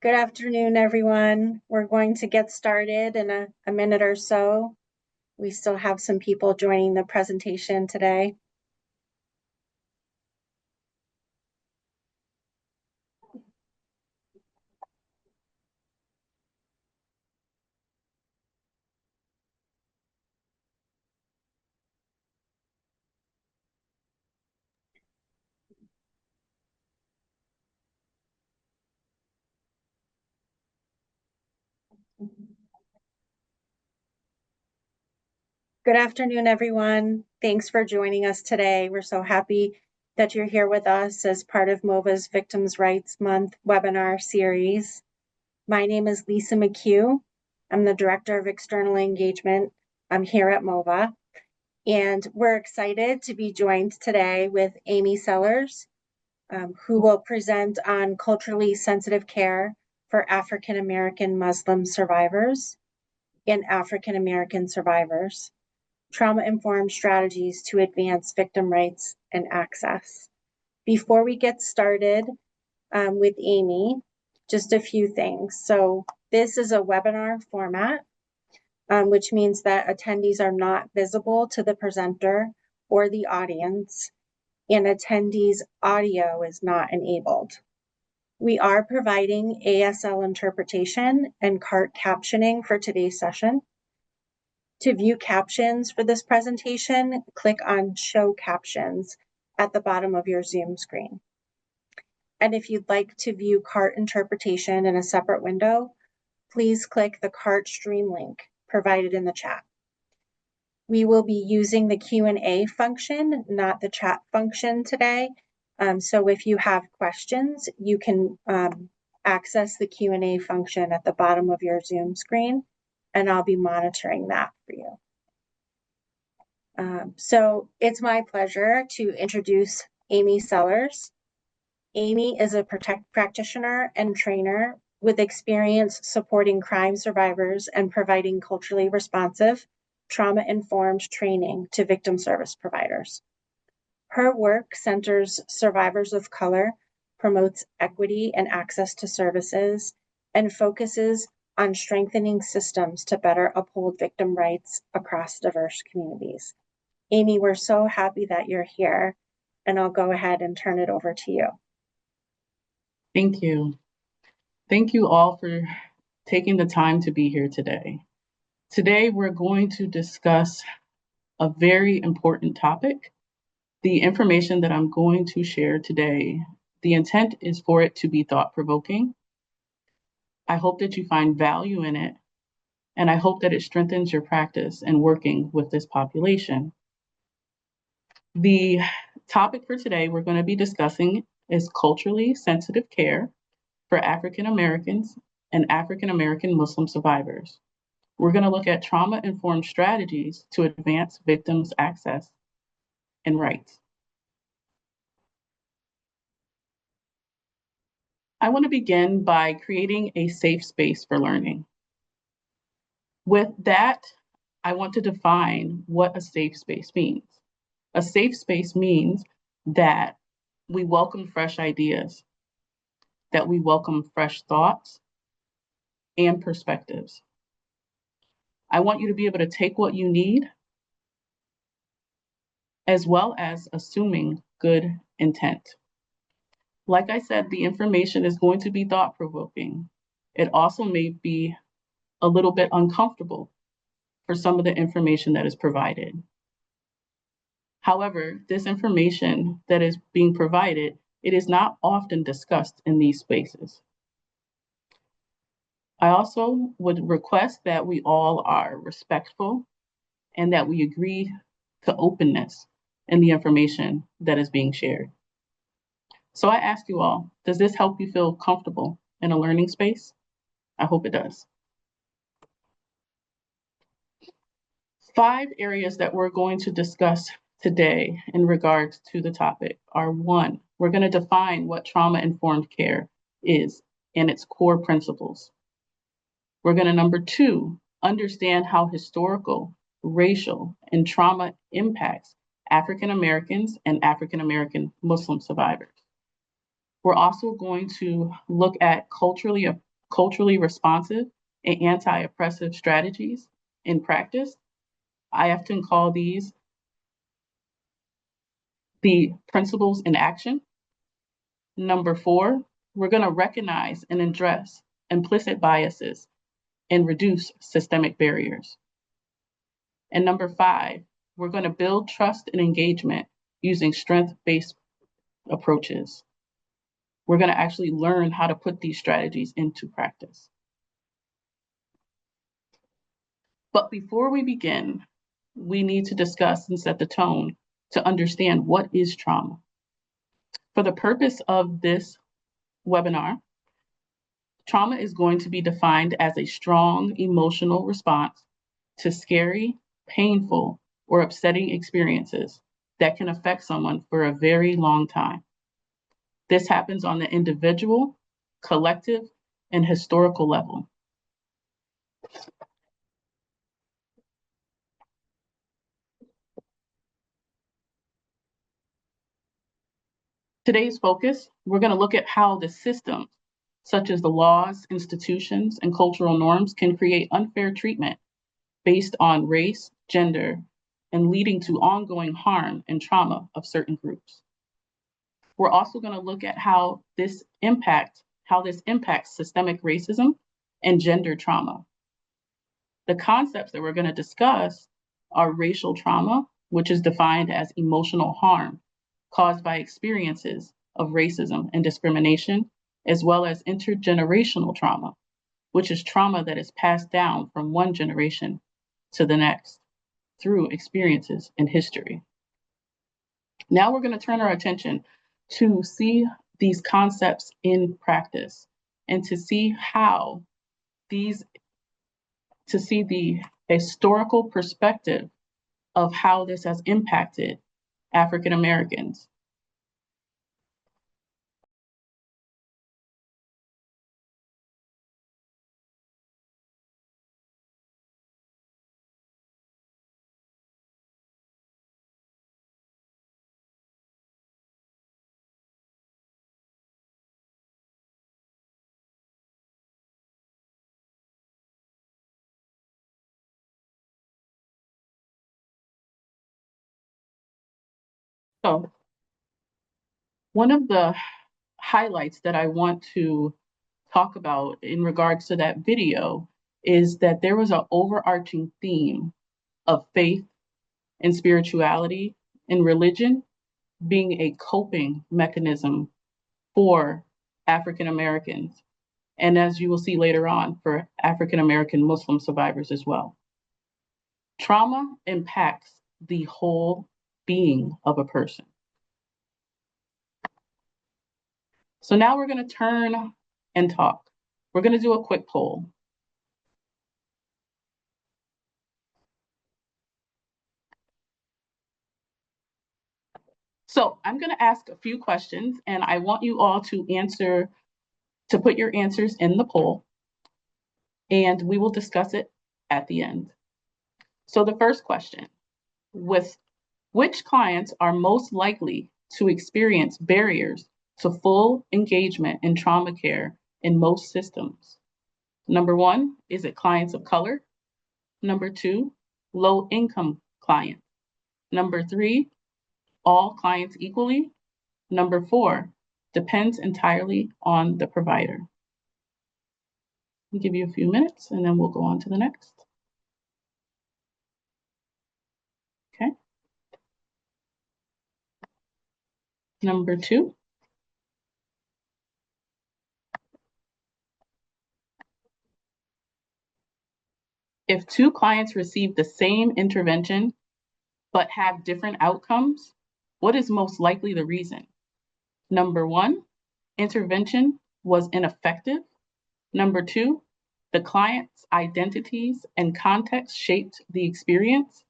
Good afternoon, everyone. We're going to get started in a minute or so. We still have some people joining the presentation today. Good afternoon, everyone. Thanks for joining us today. We're so happy that you're here with us as part of MOVA's Victims' Rights Month webinar series. My name is Lisa McHugh. I'm the Director of External Engagement. I'm here at MOVA, and we're excited to be joined today with Amy Sellers, who will present on culturally sensitive care for African American Muslim survivors and African American survivors, trauma-informed strategies to advance victim rights and access. Before we get started with Amy, just a few things. So this is a webinar format, which means that attendees are not visible to the presenter or the audience, and attendees' audio is not enabled. We are providing ASL interpretation and CART captioning for today's session. To view captions for this presentation, click on Show Captions at the bottom of your Zoom screen. And if you'd like to view CART interpretation in a separate window, please click the CART stream link provided in the chat. We will be using the Q&A function, not the chat function today. So if you have questions, you can access the Q&A function at the bottom of your Zoom screen, and I'll be monitoring that for you. So it's my pleasure to introduce Amy Sellers. Amy is a practitioner and trainer with experience supporting crime survivors and providing culturally responsive, trauma-informed training to victim service providers. Her work centers survivors of color, promotes equity and access to services, and focuses on strengthening systems to better uphold victim rights across diverse communities. Amy, we're so happy that you're here, and I'll go ahead and turn it over to you. Thank you. Thank you all for taking the time to be here today. Today, we're going to discuss a very important topic. The information that I'm going to share today, the intent is for it to be thought-provoking. I hope that you find value in it, and I hope that it strengthens your practice in working with this population. The topic for today we're going to be discussing is culturally sensitive care for African Americans and African American Muslim survivors. We're going to look at trauma-informed strategies to advance victims' access and rights. I want to begin by creating a safe space for learning. With that, I want to define what a safe space means. A safe space means that we welcome fresh ideas, that we welcome fresh thoughts and perspectives. I want you to be able to take what you need, as well as assuming good intent. Like I said, the information is going to be thought-provoking. It also may be a little bit uncomfortable for some of the information that is provided. However, this information that is being provided, it is not often discussed in these spaces. I also would request that we all are respectful and that we agree to openness in the information that is being shared. So I ask you all, does this help you feel comfortable in a learning space? I hope it does. 5 areas that we're going to discuss today in regards to the topic are: 1, we're going to define what trauma-informed care is and its core principles. We're going to, number 2, understand how historical, racial, and trauma impacts African Americans and African American Muslim survivors. We're also going to look at culturally culturally responsive and anti-oppressive strategies in practice. I often call these the principles in action. Number 4, we're going to recognize and address implicit biases and reduce systemic barriers. And number 5, we're going to build trust and engagement using strength-based approaches. We're going to actually learn how to put these strategies into practice. But before we begin, we need to discuss and set the tone to understand what is trauma. For the purpose of this webinar, trauma is going to be defined as a strong emotional response to scary, painful, or upsetting experiences that can affect someone for a very long time. This happens on the individual, collective, and historical level. Today's focus, we're going to look at how the systems, such as the laws, institutions, and cultural norms, can create unfair treatment based on race, gender, and leading to ongoing harm and trauma of certain groups. We're also going to look at how this impacts systemic racism and gender trauma. The concepts that we're going to discuss are racial trauma, which is defined as emotional harm caused by experiences of racism and discrimination, as well as intergenerational trauma, which is trauma that is passed down from one generation to the next through experiences in history. Now we're going to turn our attention to see these concepts in practice and to see the historical perspective of how this has impacted African Americans. So one of the highlights that I want to talk about in regards to that video is that there was an overarching theme of faith and spirituality and religion being a coping mechanism for African Americans. And as you will see later on, for African American Muslim survivors as well. Trauma impacts the whole being of a person. So now we're going to turn and talk. We're going to do a quick poll. So I'm going to ask a few questions, and I want you all to put your answers in the poll, and we will discuss it at the end. So the first question, with which clients are most likely to experience barriers to full engagement in trauma care in most systems? Number 1, is it clients of color? Number 2, low income clients. Number 3, all clients equally. Number 4, depends entirely on the provider. I'll give you a few minutes and then we'll go on to the next. Okay. Number 2. If 2 clients receive the same intervention but have different outcomes, what is most likely the reason? Number 1, intervention was ineffective. Number 2, the client's identities and context shaped the experience.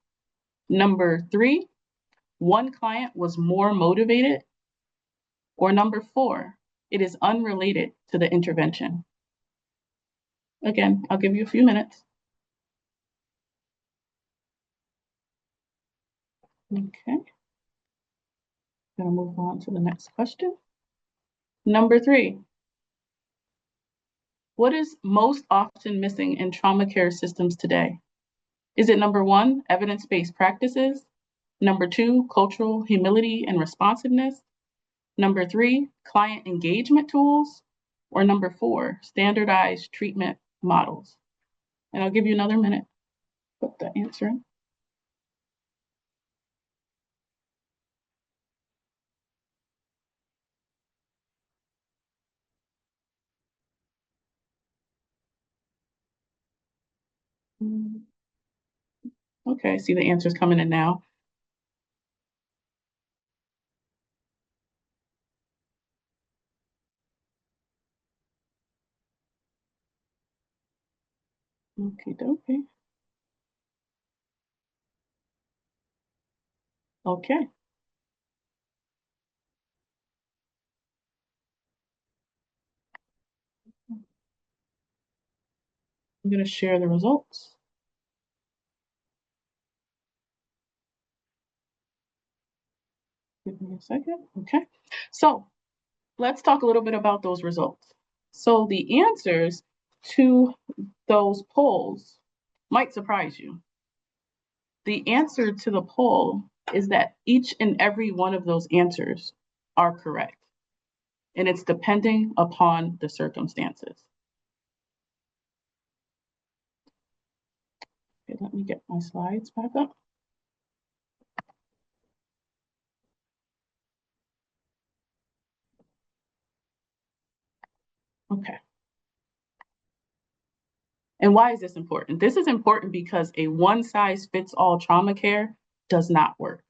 Number 3, one client was more motivated. Or number 4, it is unrelated to the intervention. Again, I'll give you a few minutes. Okay. Gonna move on to the next question. Number 3, What is most often missing in trauma care systems today? Is it number one, evidence-based practices? Number two, cultural humility and responsiveness? Number three, client engagement tools? Or number four, standardized treatment models? And I'll give you another minute to put the answer in. Okay, I see the answers coming in now. Okay. Okay. I'm going to share the results. Give me a second. Okay. So let's talk a little bit about those results. So the answers to those polls might surprise you. The answer to the poll is that each and every one of those answers are correct, and it's depending upon the circumstances. Okay, let me get my slides back up. Okay. And why is this important? This is important because a one-size-fits-all trauma care does not work.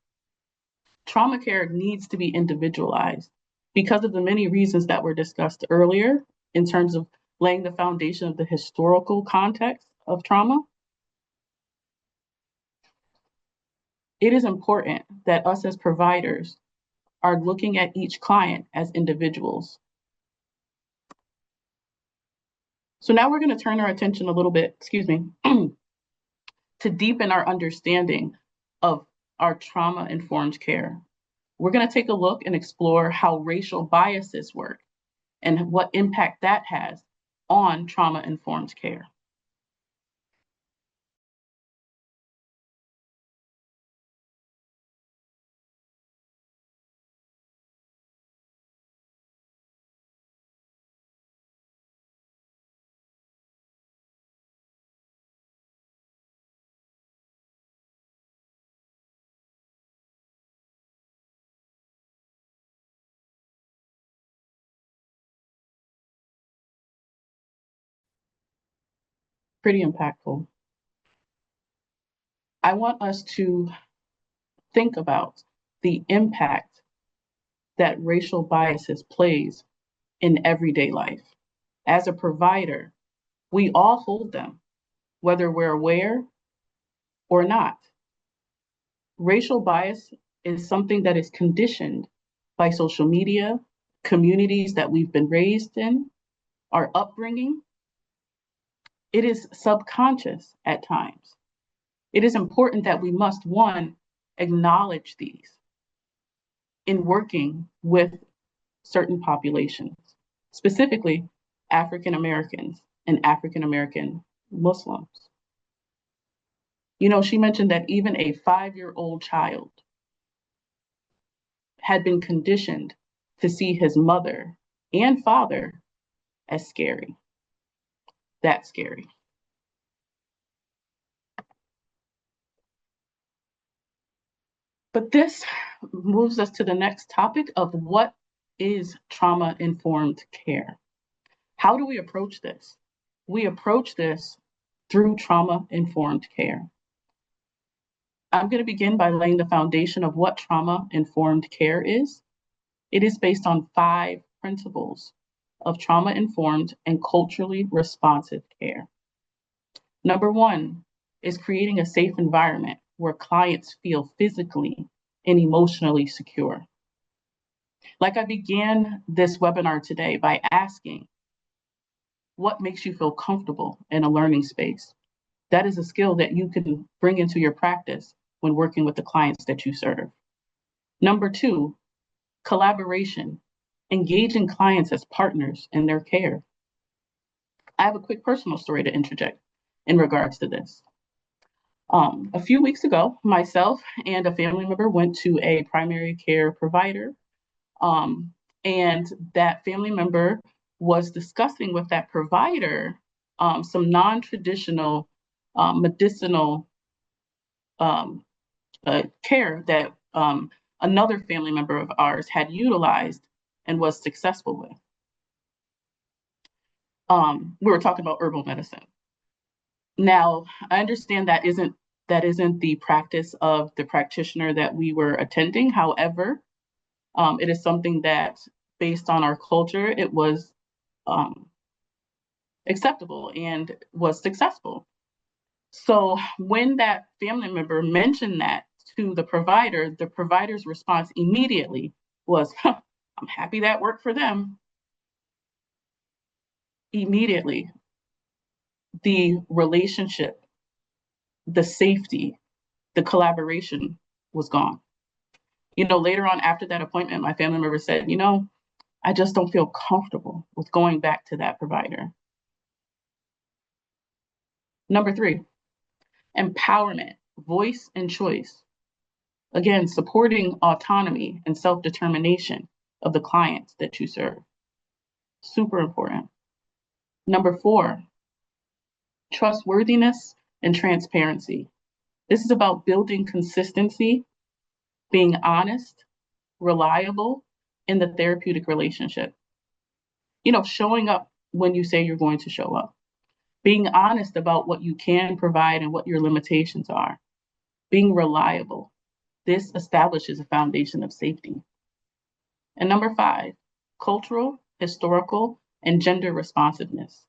Trauma care needs to be individualized because of the many reasons that were discussed earlier in terms of laying the foundation of the historical context of trauma. It is important that us as providers are looking at each client as individuals. So now we're going to turn our attention a little bit, to deepen our understanding of our trauma-informed care. We're going to take a look and explore how racial biases work and what impact that has on trauma-informed care. Pretty impactful. I want us to think about the impact that racial biases plays in everyday life. As a provider, we all hold them, whether we're aware or not. Racial bias is something that is conditioned by social media, communities that we've been raised in, our upbringing. It is subconscious at times. It is important that we must, one, acknowledge these in working with certain populations, specifically African Americans and African American Muslims. You know, she mentioned that even a 5-year-old child had been conditioned to see his mother and father as scary. That's scary. But this moves us to the next topic of what is trauma-informed care? How do we approach this? We approach this through trauma-informed care. I'm going to begin by laying the foundation of what trauma-informed care is. It is based on 5 principles of trauma-informed and culturally responsive care. Number 1 is creating a safe environment where clients feel physically and emotionally secure. Like I began this webinar today by asking, what makes you feel comfortable in a learning space? That is a skill that you can bring into your practice when working with the clients that you serve. Number 2, collaboration, engaging clients as partners in their care. I have a quick personal story to interject in regards to this. A few weeks ago, myself and a family member went to a primary care provider, um, and that family member was discussing with that provider some non-traditional medicinal um, care that another family member of ours had utilized and was successful with. We were talking about herbal medicine. Now, I understand that isn't the practice of the practitioner that we were attending. However, it is something that, based on our culture, it was um, acceptable and was successful. So when that family member mentioned that to the provider's response immediately was, huh, I'm happy that worked for them. Immediately, the relationship, the safety, the collaboration was gone. Later on after that appointment, my family member said, I just don't feel comfortable with going back to that provider. Number three, empowerment, voice and choice. Again, supporting autonomy and self-determination of the clients that you serve. Super important. Number four, trustworthiness and transparency. This is about building consistency, being honest, reliable in the therapeutic relationship. Showing up when you say you're going to show up, being honest about what you can provide and what your limitations are, being reliable. This establishes a foundation of safety. And number five, cultural, historical, and gender responsiveness.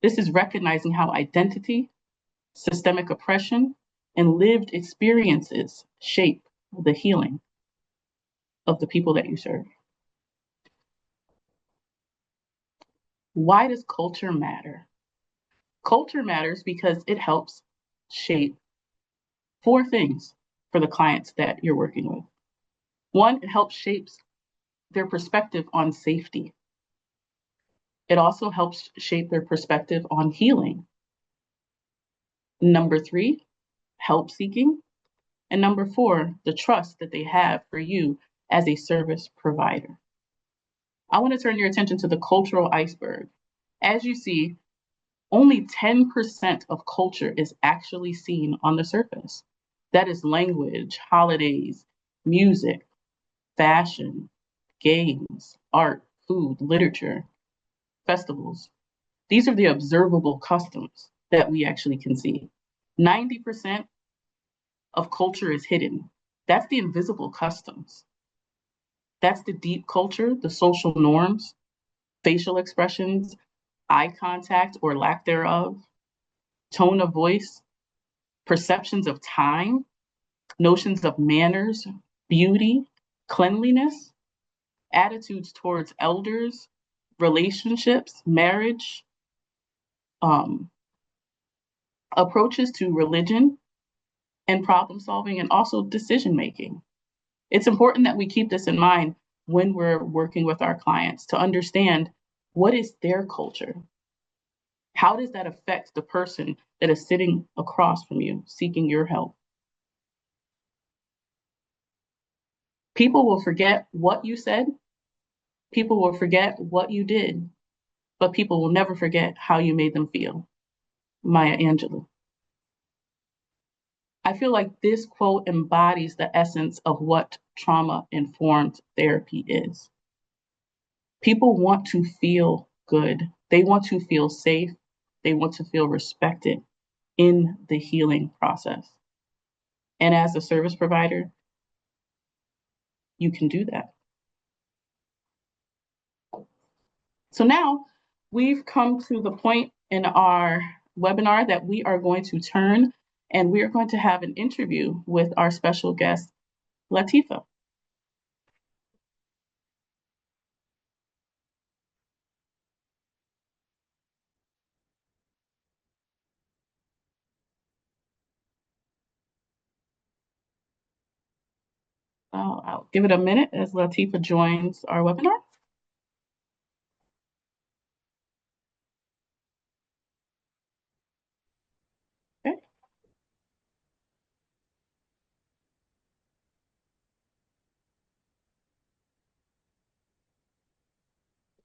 This is recognizing how identity, systemic oppression, and lived experiences shape the healing of the people that you serve. Why does culture matter? Culture matters because it helps shape four things for the clients that you're working with. One, it helps shapes their perspective on safety. It also helps shape their perspective on healing. Number three, help seeking. And number four, the trust that they have for you as a service provider. I want to turn your attention to the cultural iceberg. As you see, only 10% of culture is actually seen on the surface. That is language, holidays, music, fashion, games, art, food, literature, festivals. These are the observable customs that we actually can see. 90% of culture is hidden. That's the invisible customs. That's the deep culture, the social norms, facial expressions, eye contact or lack thereof, tone of voice, perceptions of time, notions of manners, beauty, cleanliness, attitudes towards elders, relationships, marriage, um, approaches to religion and problem solving, and also decision making. It's important that we keep this in mind when we're working with our clients to understand what is their culture. How does that affect the person that is sitting across from you seeking your help? People will forget what you said, people will forget what you did, but people will never forget how you made them feel. Maya Angelou. I feel like this quote embodies the essence of what trauma informed therapy is. People want to feel good, they want to feel safe, they want to feel respected in the healing process. And as a service provider, you can do that. So now we've come to the point in our webinar that we are going to turn and we are going to have an interview with our special guest, Latifa. I'll give it a minute as Latifa joins our webinar.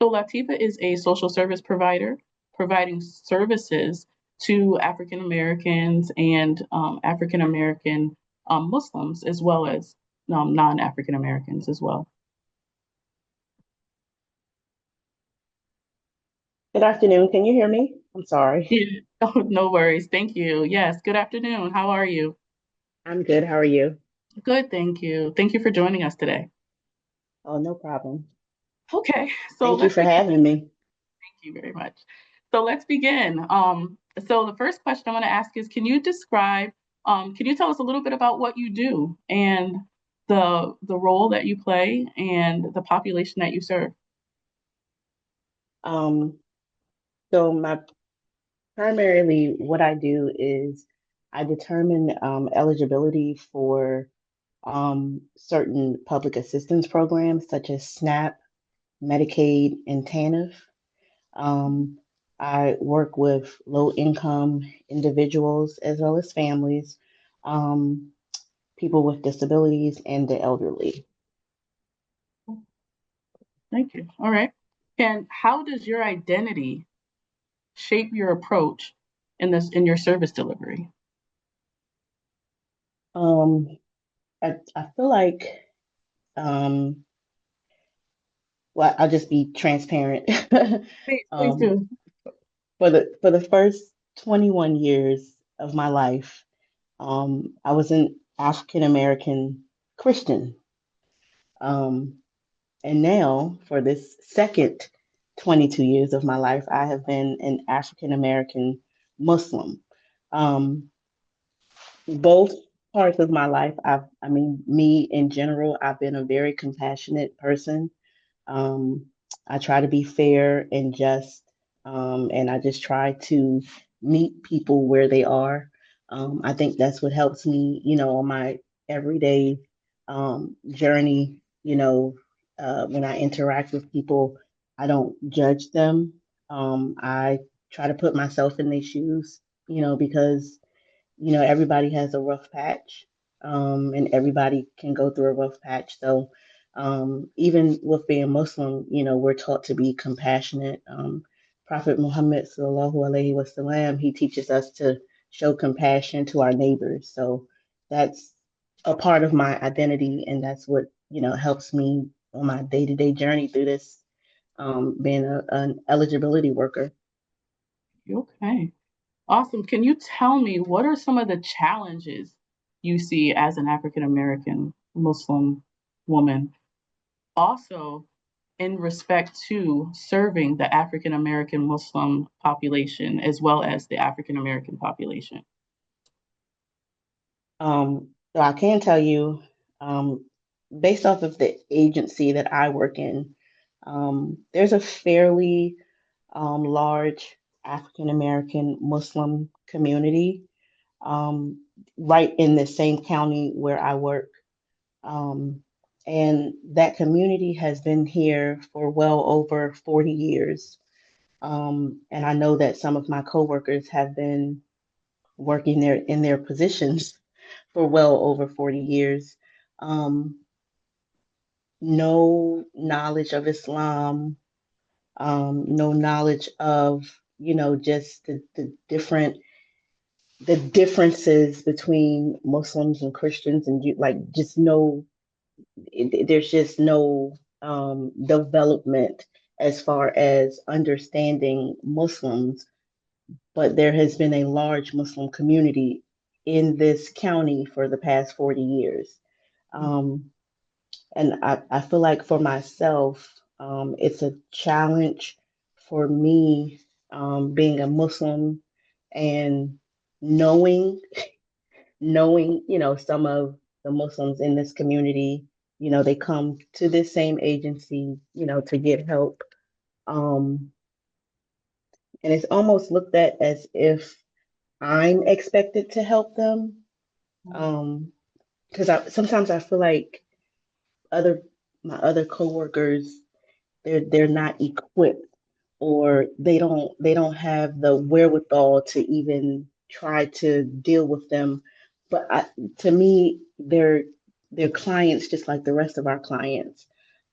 So Latifa is a social service provider providing services to African Americans and African American Muslims, as well as non African Americans as well. Good afternoon. Can you hear me? I'm sorry. Yeah. Oh, no worries. Thank you. Yes. Good afternoon. How are you? I'm good. How are you? Good. Thank you. Thank you for joining us today. Oh, no problem. Okay. So Thank you let's for begin. having me. Thank you very much. So let's begin. So the first question I want to ask is, can you tell us a little bit about what you do and the role that you play and the population that you serve? Um, so my primarily what I do is I determine eligibility for certain public assistance programs such as SNAP, Medicaid, and TANF. Um, I work with low income individuals as well as families, um, people with disabilities, and the elderly. Thank you. All right. And how does your identity shape your approach in your service delivery? Um, I feel like, um, well, I'll just be transparent. Please um, do. for the first 21 years of my life, I was an African American Christian. Um, and now, for this second 22 years of my life, I have been an African American Muslim. Um, both parts of my life, I mean, me in general, I've been a very compassionate person. Um, I try to be fair and just, and I just try to meet people where they are. I think that's what helps me, on my everyday journey. When I interact with people, I don't judge them. I try to put myself in their shoes, because everybody has a rough patch, and everybody can go through a rough patch. So, even with being Muslim, we're taught to be compassionate. Prophet Muhammad sallallahu alaihi wasallam, he teaches us to show compassion to our neighbors. So that's a part of my identity, and that's what helps me on my day-to-day journey through this, being an eligibility worker. Okay. Awesome. Can you tell me what are some of the challenges you see as an African American Muslim woman? Also, in respect to serving the African American Muslim population as well as the African American population. So I can tell you, um, based off of the agency that I work in, there's a fairly large African American Muslim community, um, right in the same county where I work. Um, and that community has been here for well over 40 years. And I know that some of my coworkers have been working there in their positions for well over 40 years. Um, no knowledge of Islam, no knowledge of, just the differences between Muslims and Christians, and like just no, there's just no development as far as understanding Muslims. But there has been a large Muslim community in this county for the past 40 years. Um, and I feel like for myself, it's a challenge for me, being a Muslim and knowing, some of the Muslims in this community, they come to this same agency, to get help. Um, and it's almost looked at as if I'm expected to help them. Um, because sometimes I feel like other my other coworkers, they're not equipped, or they don't have the wherewithal to even try to deal with them. But to me, they're clients just like the rest of our clients.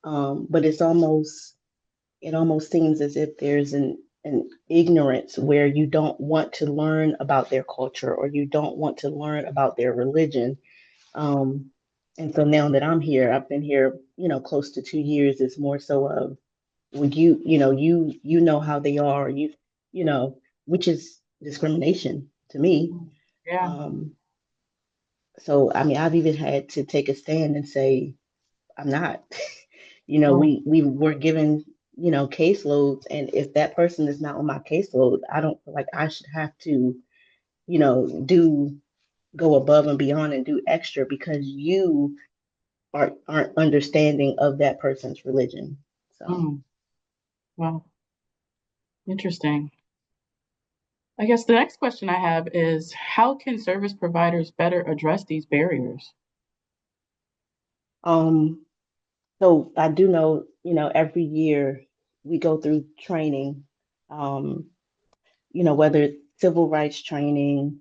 But it's almost it almost seems as if there's an ignorance where you don't want to learn about their culture or you don't want to learn about their religion. Um, and so now that I'm here, I've been here, close to 2 years. It's more so of, when you know how they are, you know, which is discrimination to me. Yeah. Um, so I mean, I've even had to take a stand and say, I'm not. Right. We were given, caseloads, and if that person is not on my caseload, I don't feel like I should have to, do go above and beyond and do extra because you aren't understanding of that person's religion. So, Mm. Well, interesting. I guess the next question I have is how can service providers better address these barriers? um, so I do know, every year we go through training. Um, whether it's civil rights training,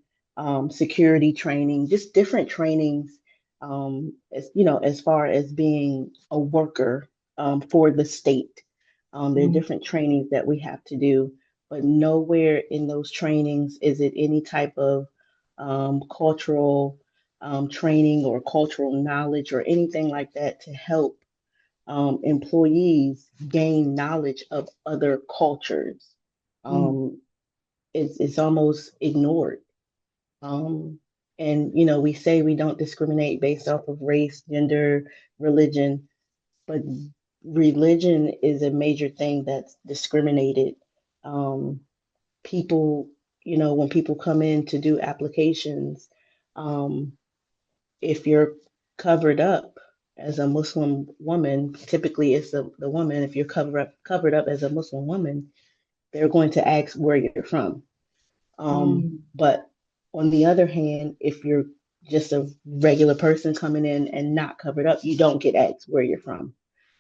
security training, just different trainings, as far as being a worker for the state. There are Mm, different trainings that we have to do, but nowhere in those trainings is it any type of cultural training or cultural knowledge or anything like that to help employees gain knowledge of other cultures. mm, Um, it's almost ignored. Um, and we say we don't discriminate based off of race, gender, religion, but religion is a major thing that's discriminated. Um, People, when people come in to do applications, um, if you're covered up as a Muslim woman, typically it's the woman. If you're covered up as a Muslim woman, they're going to ask where you're from. mm, But on the other hand, if you're just a regular person coming in and not covered up, you don't get asked where you're from.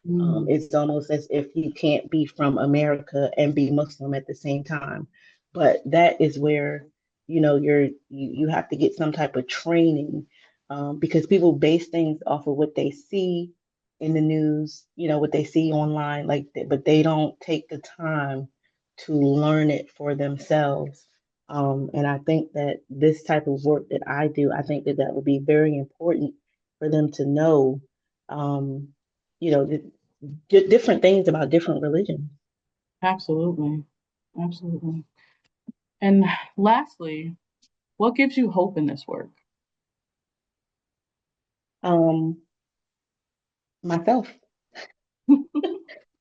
mm, It's almost as if you can't be from America and be Muslim at the same time. But that is where you have to get some type of training, because people base things off of what they see in the news, what they see online, but they don't take the time to learn it for themselves. And I think that this type of work that I do, I think that that would be very important for them to know. Um, you know, different things about different religions. absolutely. Absolutely. And lastly, what gives you hope in this work? Um, Myself,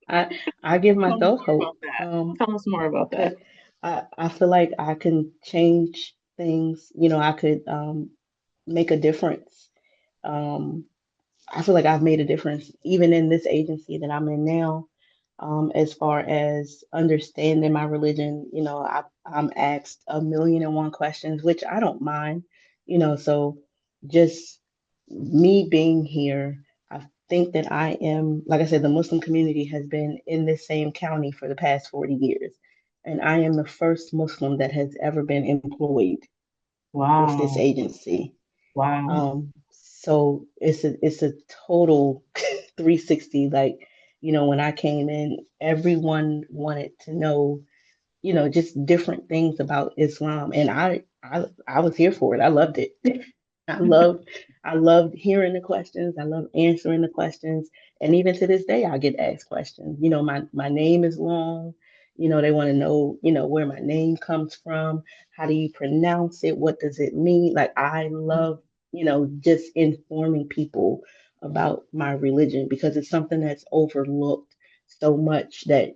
I I give Tell us myself more hope. about that. Tell us more about that. Because I feel like I can change things. I could make a difference. Um, I feel like I've made a difference even in this agency that I'm in now. As far as understanding my religion, I'm asked a million and one questions, which I don't mind. So just me being here, I think that I am, like I said, the Muslim community has been in this same county for the past 40 years. And I am the first Muslim that has ever been employed with this Wow. agency. Wow. So it's a total 360. Like, when I came in, everyone wanted to know, just different things about Islam, and I was here for it. I loved it. I loved I loved hearing the questions. I love answering the questions, and even to this day, I get asked questions. My name is long. They want to know, where my name comes from. How do you pronounce it? What does it mean? Like, I love, just informing people about my religion because it's something that's overlooked so much that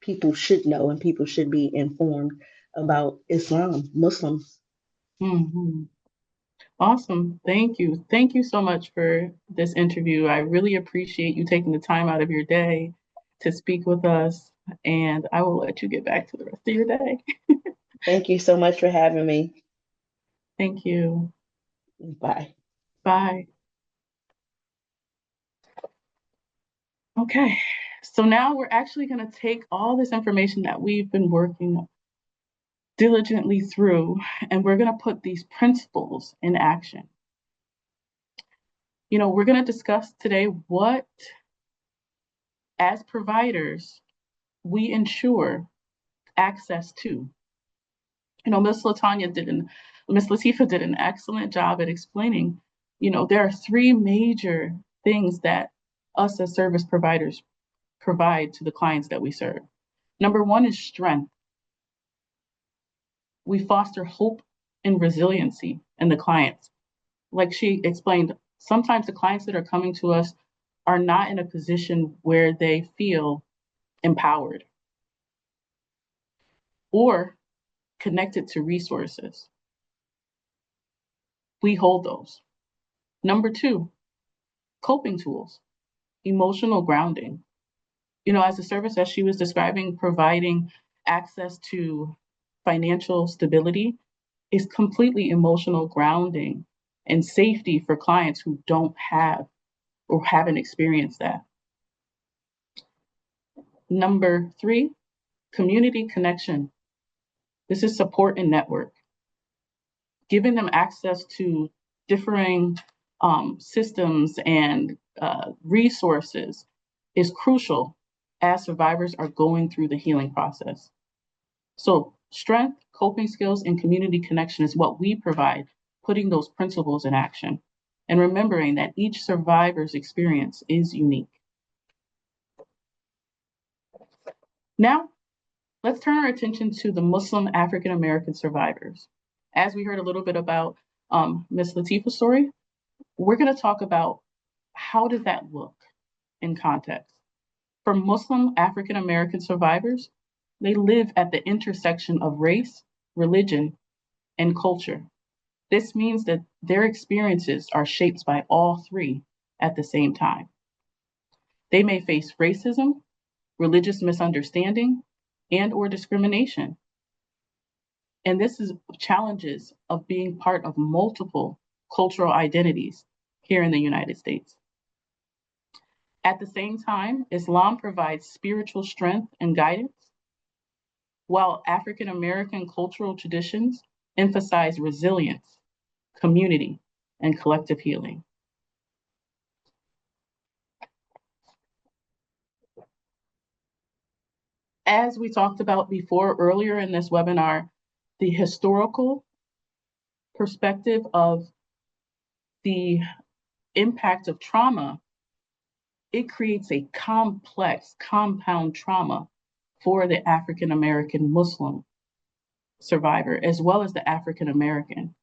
people should know and people should be informed about Islam, Muslims. Hmm. Awesome. Thank you. Thank you so much for this interview. I really appreciate you taking the time out of your day to speak with us, and I will let you get back to the rest of your day. Thank you so much for having me. Thank you. Bye. Bye. Okay. So now we're actually going to take all this information that we've been working diligently through, and we're going to put these principles in action. We're going to discuss today what, as providers, we ensure access to. Miss Latifa did an excellent job at explaining, there are three major things that us as service providers provide to the clients that we serve. Number one is strength. We foster hope and resiliency in the clients. Like she explained, sometimes the clients that are coming to us are not in a position where they feel empowered or connected to resources. We hold those. Number two, coping tools, emotional grounding. As a service, as she was describing, providing access to financial stability is completely emotional grounding and safety for clients who don't have or haven't experienced that. Number three, community connection. This is support and network. Giving them access to differing systems and resources is crucial as survivors are going through the healing process. So strength, coping skills, and community connection is what we provide, putting those principles in action and remembering that each survivor's experience is unique. Now, let's turn our attention to the Muslim African American survivors. As we heard a little bit about Ms. Latifa's story, we're going to talk about how did that look in context. For Muslim African American survivors, they live at the intersection of race, religion, and culture. This means that their experiences are shaped by all three at the same time. They may face racism, religious misunderstanding, and/or discrimination. And this is challenges of being part of multiple cultural identities here in the United States. At the same time, Islam provides spiritual strength and guidance, while African American cultural traditions emphasize resilience, community, and collective healing. As we talked about before earlier in this webinar, the historical perspective of the impact of trauma, it creates a complex compound trauma for the African American Muslim survivor, as well as the African American.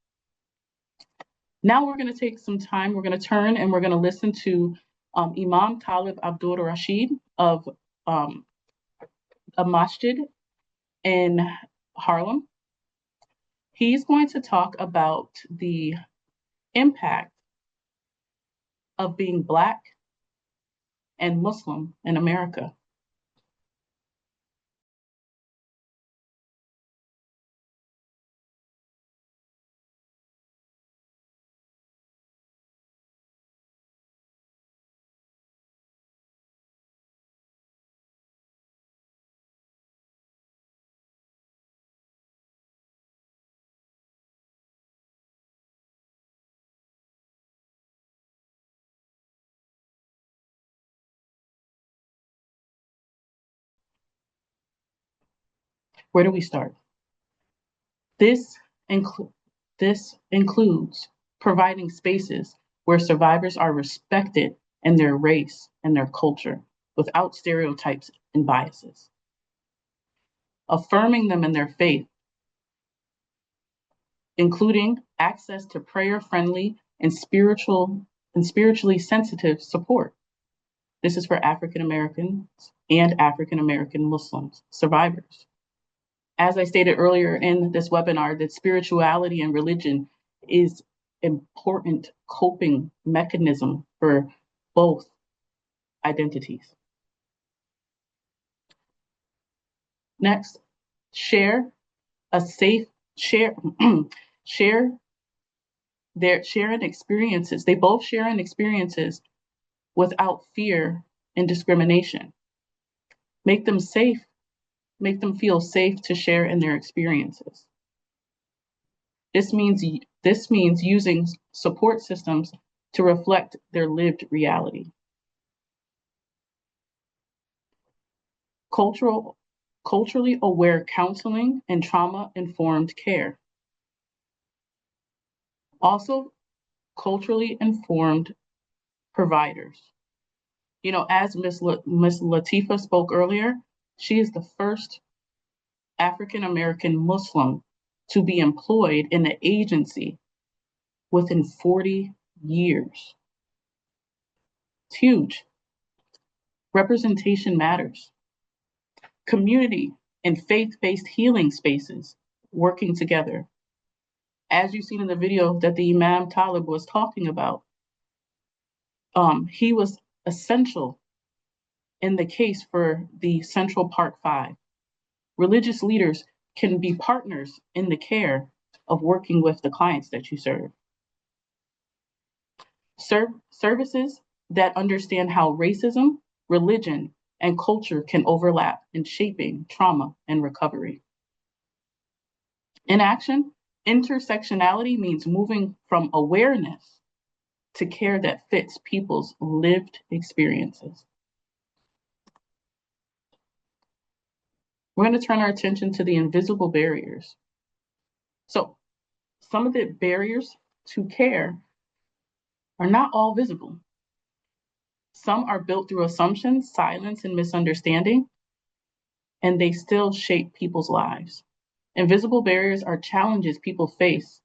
Now we're going to take some time, we're going to turn and we're going to listen to Imam Talib Abdul Rashid of a masjid in Harlem. He's going to talk about the impact of being Black and Muslim in America. Where do we start? This includes providing spaces where survivors are respected in their race and their culture without stereotypes and biases. Affirming them in their faith, including access to prayer-friendly and spiritually sensitive support. This is for African Americans and African American Muslims survivors. As I stated earlier in this webinar, that spirituality and religion is important coping mechanism for both identities. Next, share sharing experiences. They both share in experiences without fear and discrimination. Make them feel safe to share in their experiences. This means using support systems to reflect their lived reality. Cultural culturally aware counseling and trauma-informed care. Also, culturally informed providers. You know, as Miss Latifa spoke earlier, she is the first African-American Muslim to be employed in the agency within 40 years. It's huge. Representation matters. Community and faith-based healing spaces working together. As you've seen in the video that the Imam Talib was talking about, he was essential in the case for the Central Park Five. Religious leaders can be partners in the care of working with the clients that you serve. Services that understand how racism, religion, and culture can overlap in shaping trauma and recovery. In action, intersectionality means moving from awareness to care that fits people's lived experiences. We're going to turn our attention to the invisible barriers. So, some of the barriers to care are not all visible. Some are built through assumptions, silence, and misunderstanding, and they still shape people's lives. Invisible barriers are challenges people face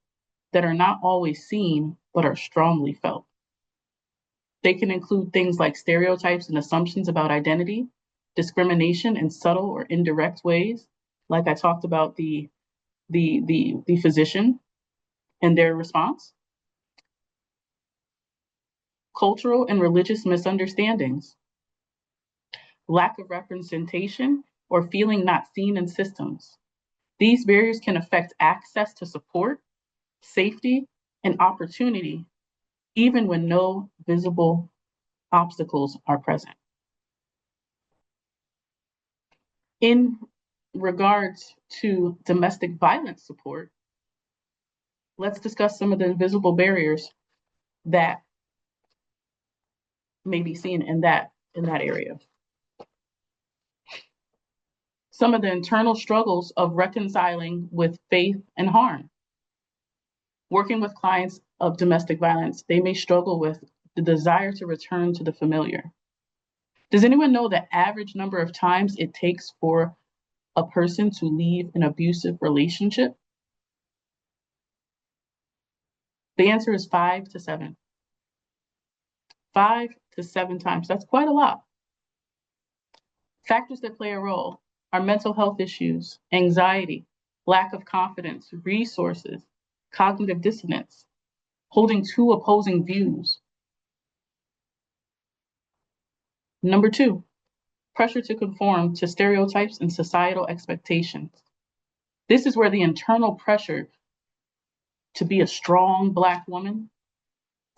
that are not always seen, but are strongly felt. They can include things like stereotypes and assumptions about identity, discrimination in subtle or indirect ways, like I talked about the physician and their response, cultural and religious misunderstandings, lack of representation, or feeling not seen in systems. These barriers can affect access to support, safety, and opportunity, even when no visible obstacles are present. In regards to domestic violence support, let's discuss some of the invisible barriers that may be seen in that area. Some of the internal struggles of reconciling with faith and harm. Working with clients of domestic violence, they may struggle with the desire to return to the familiar. Does anyone know the average number of times it takes for a person to leave an abusive relationship? The answer is 5 to 7. 5 to 7 times. That's quite a lot. Factors that play a role are mental health issues, anxiety, lack of confidence, resources, cognitive dissonance, holding two opposing views. Number 2, pressure to conform to stereotypes and societal expectations. This is where the internal pressure to be a strong Black woman,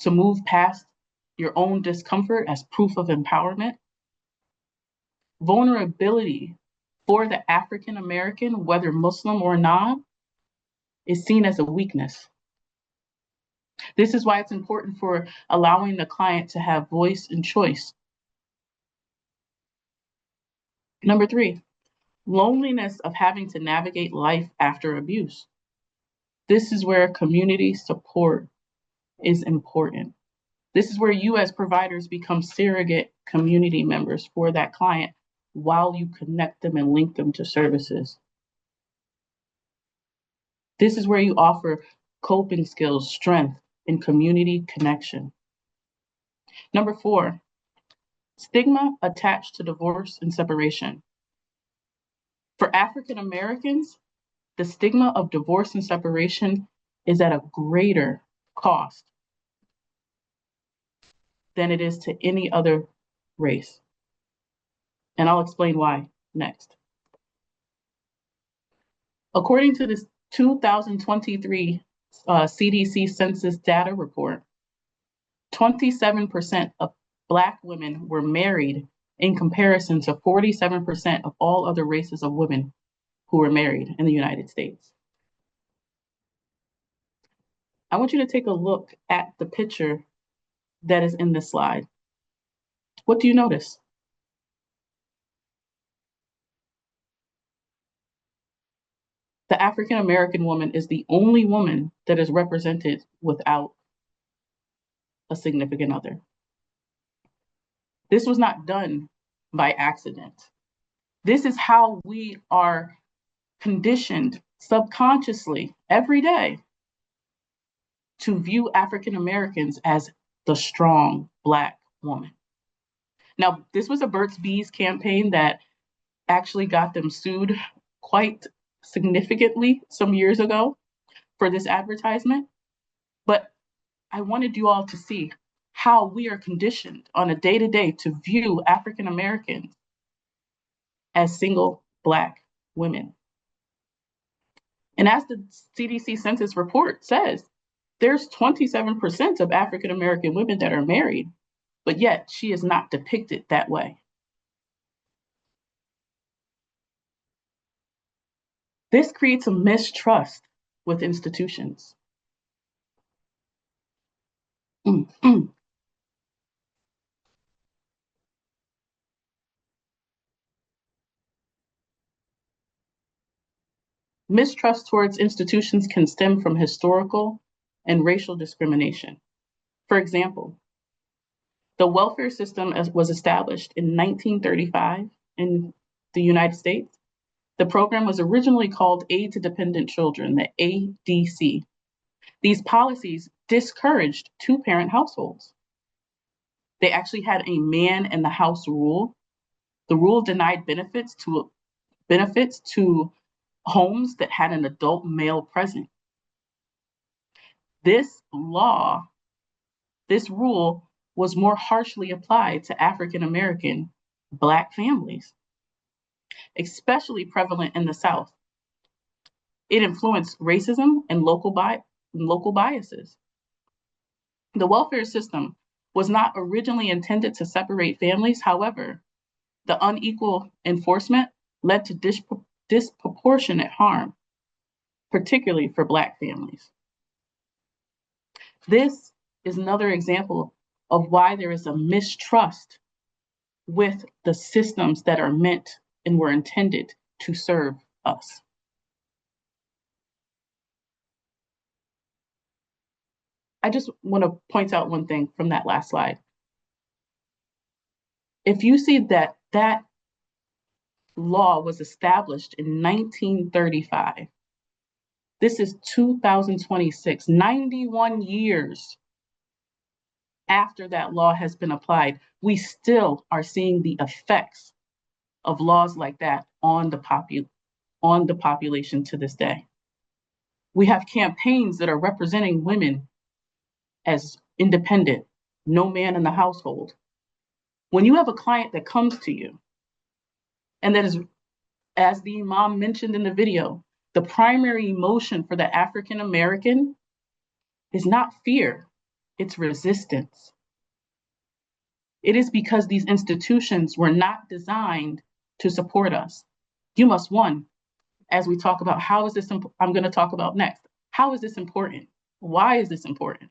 to move past your own discomfort as proof of empowerment. Vulnerability for the African American, whether Muslim or not, is seen as a weakness. This is why it's important for allowing the client to have voice and choice. Number 3, loneliness of having to navigate life after abuse. This is where community support is important. This is where you as providers become surrogate community members for that client while you connect them and link them to services. This is where you offer coping skills, strength, and community connection. Number 4, stigma attached to divorce and separation. For African Americans, the stigma of divorce and separation is at a greater cost than it is to any other race. And I'll explain why next. According to this 2023 CDC Census data report, 27% of Black women were married in comparison to 47% of all other races of women who were married in the United States. I want you to take a look at the picture that is in this slide. What do you notice? The African American woman is the only woman that is represented without a significant other. This was not done by accident. This is how we are conditioned subconsciously every day to view African Americans as the strong Black woman. Now, this was a Burt's Bees campaign that actually got them sued quite significantly some years ago for this advertisement. But I wanted you all to see how we are conditioned on a day-to-day to view African Americans as single Black women. And as the CDC Census report says, there's 27% of African American women that are married, but yet she is not depicted that way. This creates a mistrust with institutions. Mistrust towards institutions can stem from historical and racial discrimination. For example, the welfare system was established in 1935 in the United States. The program was originally called Aid to Dependent Children, the ADC. These policies discouraged two-parent households. They actually had a man in the house rule. The rule denied benefits to homes that had an adult male present. This rule was more harshly applied to African American Black families, especially prevalent in the South. It influenced racism and local biases. The welfare system was not originally intended to separate families. However, the unequal enforcement led to disproportionate harm, particularly for Black families. This is another example of why there is a mistrust with the systems that are meant and were intended to serve us. I just want to point out one thing from that last slide. If you see that that law was established in 1935, this is 2026, 91 years after that law has been applied, we still are seeing the effects of laws like that on the population to this day. We have campaigns that are representing women as independent, no man in the household. When you have a client that comes to you, and that is, as the imam mentioned in the video, the primary emotion for the African American is not fear, it's resistance. It is because these institutions were not designed to support us. You must, one, as we talk about how is this, I'm going to talk about next. How is this important? Why is this important?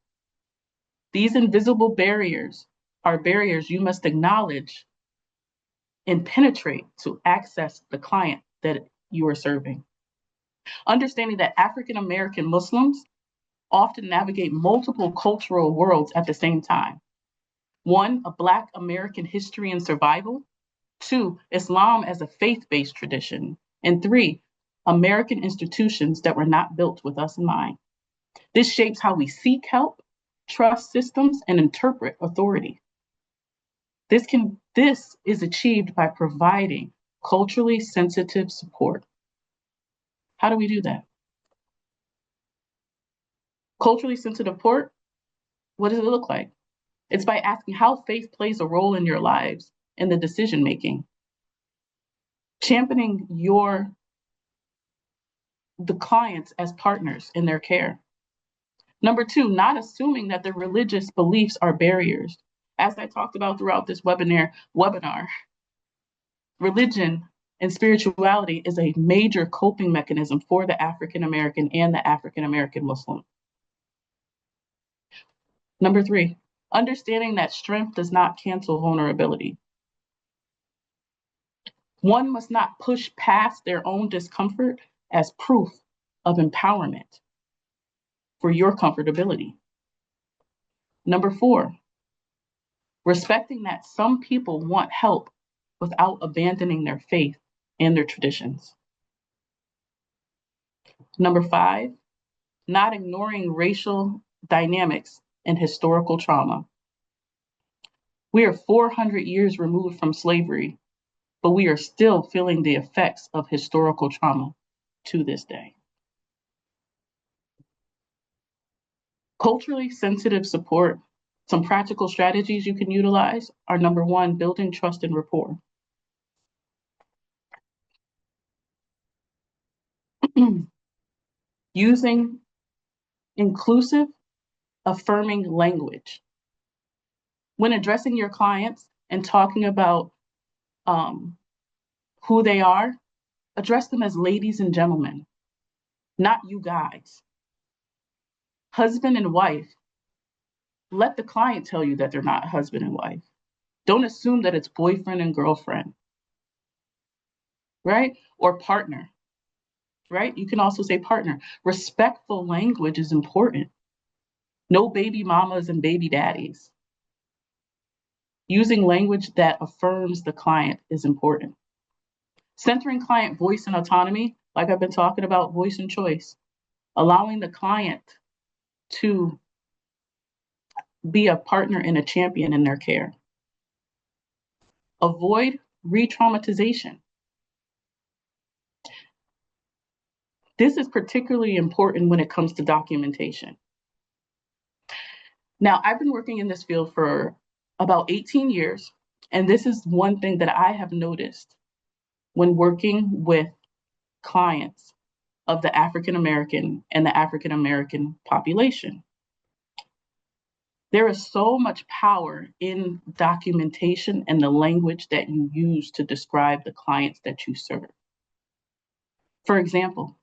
These invisible barriers are barriers you must acknowledge and penetrate to access the client that you are serving. Understanding that African American Muslims often navigate multiple cultural worlds at the same time. One, a Black American history and survival. Two, Islam as a faith-based tradition. And three, American institutions that were not built with us in mind. This shapes how we seek help, trust systems, and interpret authority. This is achieved by providing culturally sensitive support. How do we do that? Culturally sensitive support, what does it look like? It's by asking how faith plays a role in your lives and the decision making. Championing the clients as partners in their care. Number two, not assuming that their religious beliefs are barriers. As I talked about throughout this webinar, religion and spirituality is a major coping mechanism for the African American and the African American Muslim. Number three, understanding that strength does not cancel vulnerability. One must not push past their own discomfort as proof of empowerment for your comfortability. Number 4, respecting that some people want help without abandoning their faith and their traditions. Number 5, not ignoring racial dynamics and historical trauma. We are 400 years removed from slavery, but we are still feeling the effects of historical trauma to this day. Culturally sensitive support, some practical strategies you can utilize are: number 1, building trust and rapport. Using inclusive, affirming language. When addressing your clients and talking about who they are, address them as ladies and gentlemen, not you guys. Husband and wife, let the client tell you that they're not husband and wife. Don't assume that it's boyfriend and girlfriend, right? Or partner, right? You can also say partner. Respectful language is important. No baby mamas and baby daddies. Using language that affirms the client is important. Centering client voice and autonomy, like I've been talking about, voice and choice. Allowing the client to be a partner and a champion in their care. Avoid re-traumatization. This is particularly important when it comes to documentation. Now, I've been working in this field for about 18 years, and this is one thing that I have noticed when working with clients of the African American and the African American population. There is so much power in documentation and the language that you use to describe the clients that you serve. For example,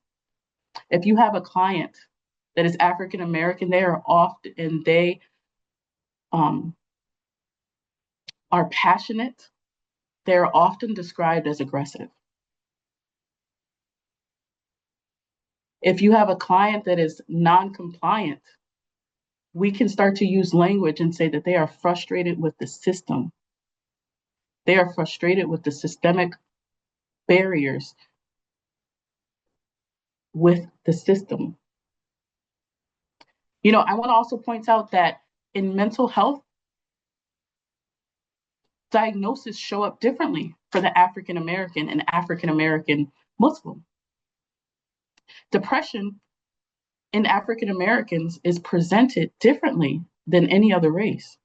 if you have a client that is African American, they are passionate. They are often described as aggressive. If you have a client that is non-compliant, we can start to use language and say that they are frustrated with the system. They are frustrated with the systemic barriers with the system. You know, I want to also point out that in mental health, diagnoses show up differently for the African American and African American Muslim. Depression in African Americans is presented differently than any other race.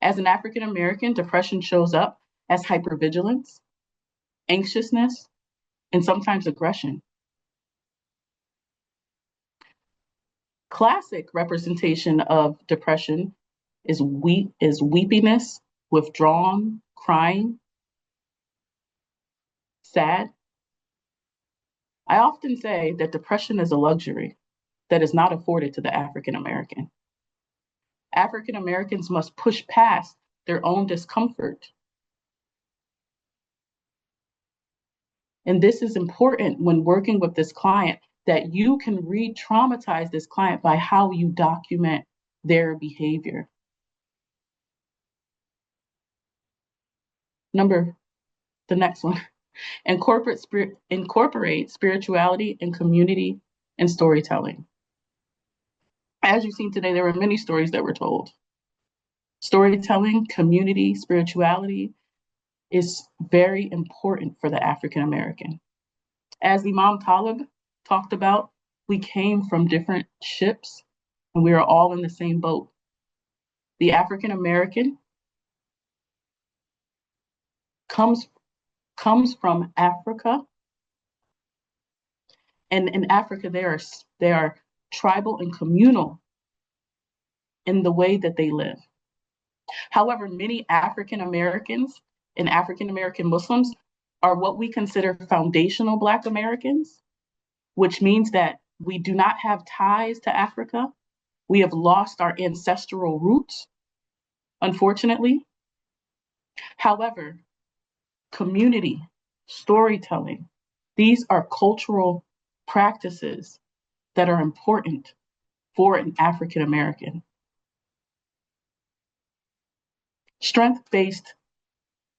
As an African American, depression shows up as hypervigilance, anxiousness, and sometimes aggression. Classic representation of depression is weepiness, withdrawn, crying, sad. I often say that depression is a luxury that is not afforded to the African American. African Americans must push past their own discomfort. And this is important when working with this client, that you can re-traumatize this client by how you document their behavior. The next one, incorporate spirituality and community and storytelling. As you've seen today, there were many stories that were told. Storytelling, community, spirituality is very important for the African American. As Imam Talib talked about, we came from different ships and we are all in the same boat. The African American comes from Africa, and in Africa they are tribal and communal in the way that they live. However, many African Americans and African American Muslims are what we consider foundational Black Americans, which means that we do not have ties to Africa. We have lost our ancestral roots, unfortunately. However, community, storytelling, these are cultural practices that are important for an African American. Strength-based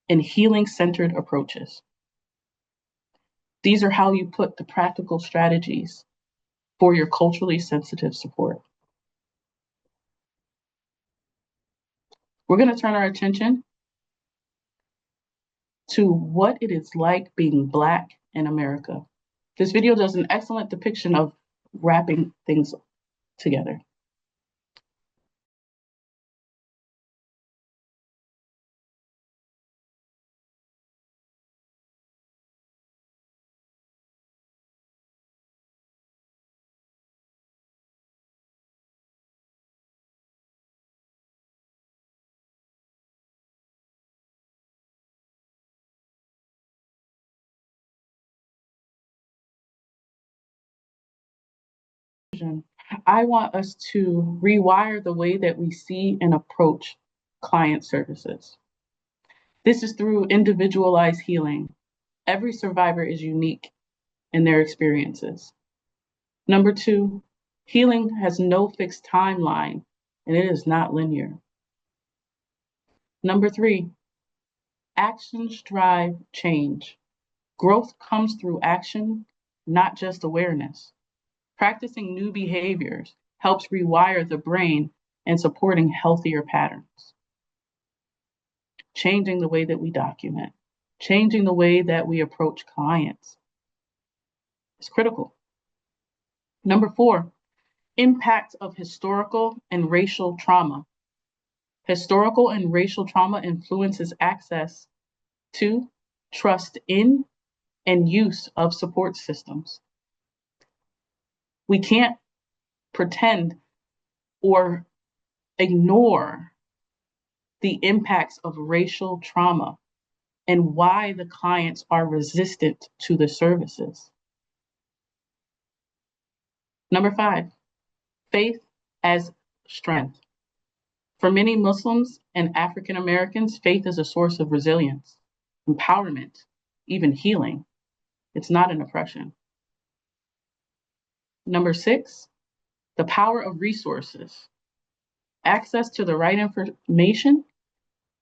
and healing-centered approaches. These are how you put the practical strategies for your culturally sensitive support. We're going to turn our attention to what it is like being Black in America. This video does an excellent depiction of wrapping things together. I want us to rewire the way that we see and approach client services. This is through individualized healing. Every survivor is unique in their experiences. Number two, healing has no fixed timeline and it is not linear. Number three, actions drive change. Growth comes through action, not just awareness. Practicing new behaviors helps rewire the brain and supporting healthier patterns. Changing the way that we document, changing the way that we approach clients is critical. Number four, impact of historical and racial trauma. Historical and racial trauma influences access to, trust in, and use of support systems. We can't pretend or ignore the impacts of racial trauma and why the clients are resistant to the services. Number five, faith as strength. For many Muslims and African Americans, faith is a source of resilience, empowerment, even healing. It's not an oppression. Number six, the power of resources. Access to the right information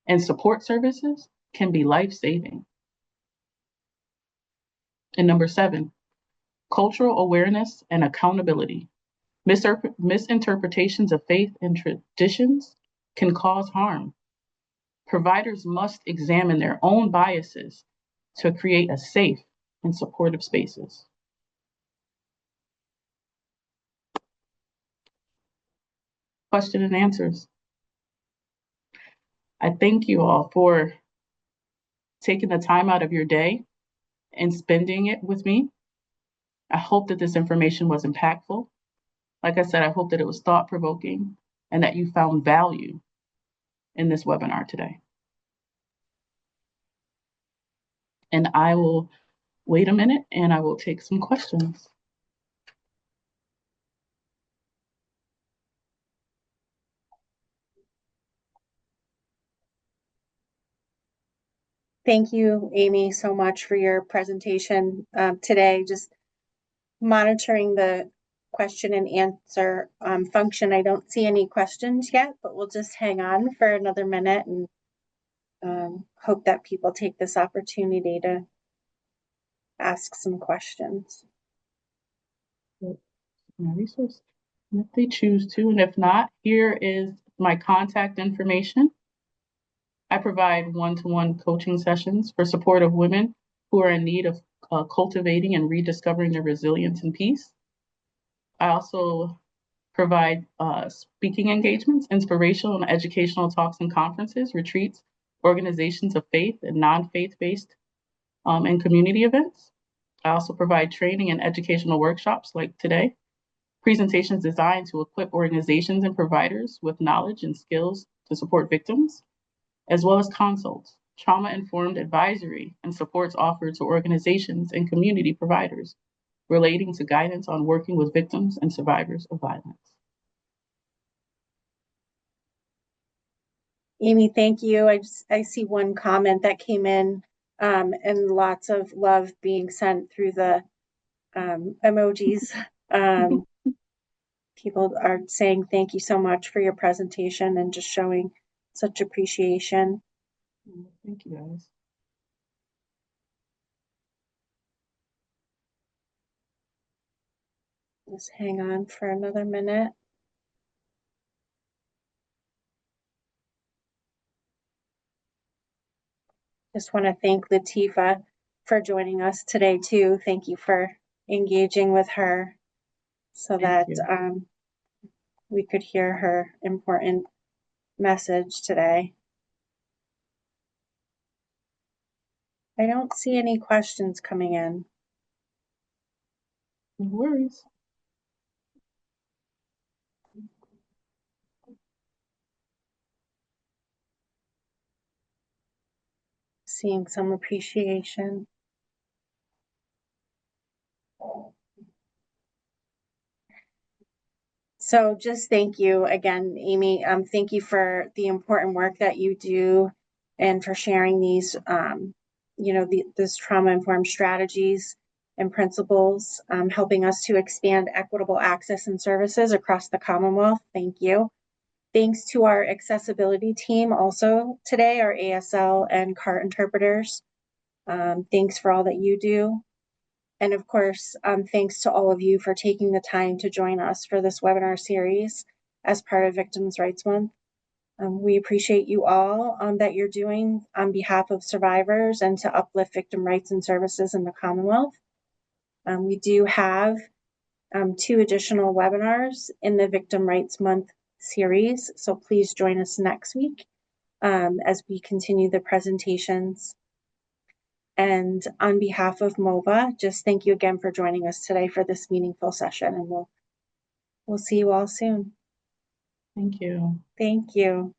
and support services can be life-saving. And number seven, cultural awareness and accountability. Misinterpretations of faith and traditions can cause harm. Providers must examine their own biases to create a safe and supportive spaces. Question and answers. I thank you all for taking the time out of your day and spending it with me. I hope that this information was impactful. Like I said, I hope that it was thought-provoking and that you found value in this webinar today. And I will wait a minute and I will take some questions. Thank you, Amy, so much for your presentation today. Just monitoring the question and answer function. I don't see any questions yet, but we'll just hang on for another minute and hope that people take this opportunity to ask some questions. My resource, if they choose to, and if not, here is my contact information. I provide one-to-one coaching sessions for support of women who are in need of cultivating and rediscovering their resilience and peace. I also provide speaking engagements, inspirational and educational talks and conferences, retreats, organizations of faith and non-faith-based and community events. I also provide training and educational workshops like today, presentations designed to equip organizations and providers with knowledge and skills to support victims, as well as consults, trauma-informed advisory, and supports offered to organizations and community providers relating to guidance on working with victims and survivors of violence. Amy, thank you. I see one comment that came in and lots of love being sent through the emojis. People are saying thank you so much for your presentation and just showing such appreciation. Thank you, guys. Just hang on for another minute. Just want to thank Latifa for joining us today too. Thank you for engaging with her so that we could hear her important message today. I don't see any questions coming in. No worries. Seeing some appreciation. So just thank you again, Amy. Thank you for the important work that you do and for sharing these, this trauma-informed strategies and principles, helping us to expand equitable access and services across the Commonwealth. Thank you. Thanks to our accessibility team also today, our ASL and CART interpreters. Thanks for all that you do. And of course, thanks to all of you for taking the time to join us for this webinar series as part of Victims' Rights Month. We appreciate you all that you're doing on behalf of survivors and to uplift victim rights and services in the Commonwealth. We do have 2 additional webinars in the Victim Rights Month series, so please join us next week as we continue the presentations. And on behalf of MOVA, just thank you again for joining us today for this meaningful session, and we'll see you all soon. Thank you. Thank you.